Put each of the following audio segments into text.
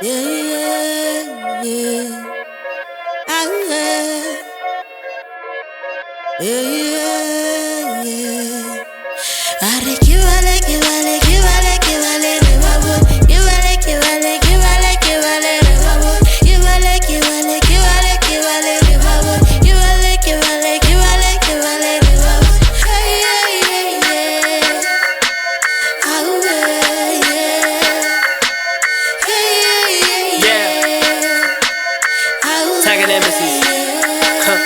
Yeah, yeah, yeah. Ah, yeah, yeah, yeah. Are que vale, que vale, que vale, que vale, re babo. Que vale, que vale, que vale, que vale, re babo. Que vale, que vale, que vale, que vale, re babo. Que vale, que vale, que vale, que vale, re babo. Hey, yeah, yeah, yeah. Ah, yeah, yeah. Hey, yeah, yeah, yeah. Ah, Tagging embassies. yeah.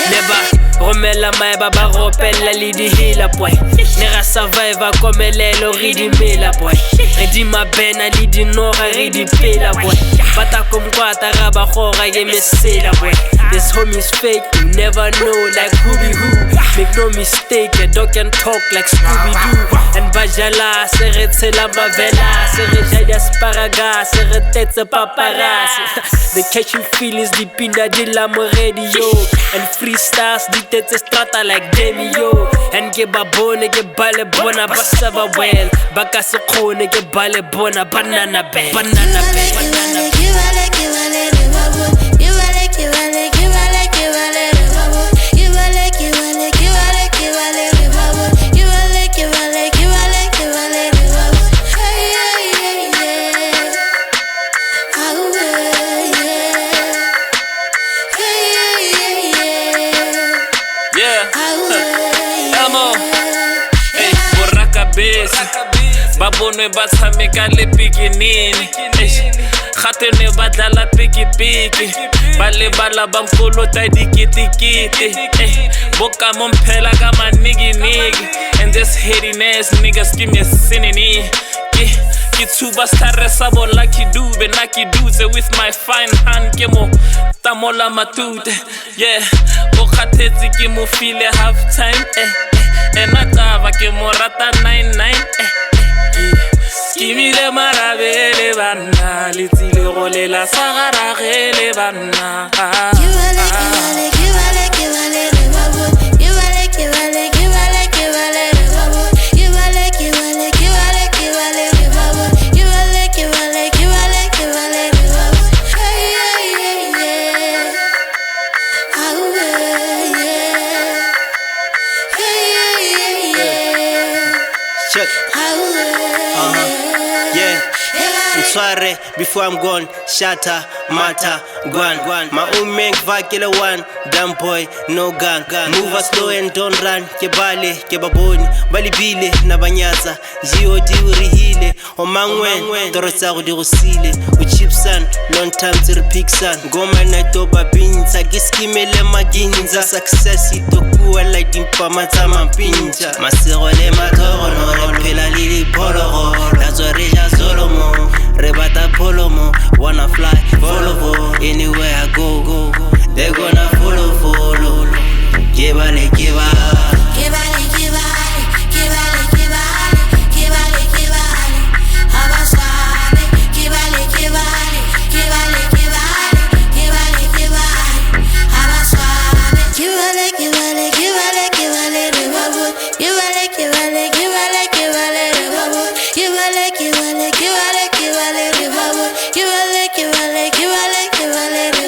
Never romela maeba ba ropella le dihila boy. Nera survivor come lelo re di mela boy. Re di mabena le dinora re di pela boy. Bata komkwata ra ba khora ke mesela boy. This homie's fake, you never know like who be who. Make no mistake, a dog can talk like Scooby-Doo. And bajala, se re tshela mavela, se re ja asparagas, se re tetse paparazzi. They catch you feelings deep in the dilla radio. And freestyles, di tetse strata like Demi yo. And ke babone, ke bale bona, basava well. Baka se khone, ke bale bona, banana bell. Banana bell, banana bell. Babone ba tshameka le pikinini gate ne ba dlala pikipiki ba lebala ba mkolota dikitikiti boka mo mphela ka maniginigi and this hating ass niggas give me a sinini ke tsuba starre sa bo lucky dube na ki duze with my fine hand ke mo tamola matute yeah bo khatetse ke mo feel half time ena tava ke mo rata 99 Kimile marabele bana litile golela sagaragele bana Kivale re babo Kivale re babo Kivale re babo Kivale re babo Hey yeah yeah Ah yeah Hey yeah Check. Yeah. I'm sorry before I'm gone. Shatter, mata, gwan. My own man, vakila one. Damn boy, no gang. Move us slow and don't run. Kebale, kebaboni, bali bile, nabanyaza. G.O.D. urihile. Omangwen, torotsa udirusile. Uchipsan, long time to repeat san. Goma na toba binza. Giskimele maginza. Success itokuwa like dimpa matama pinja. Maserole matoro, no repela lili poloro. Lazoreja Zolomo, Rebata Polomo, wanna fly, follow, anywhere I go, they gonna follow, Kibale, Abasabe, kibale, abasabe, kibale, re babo, kibale, re babo, kibale, re babo, kibale, re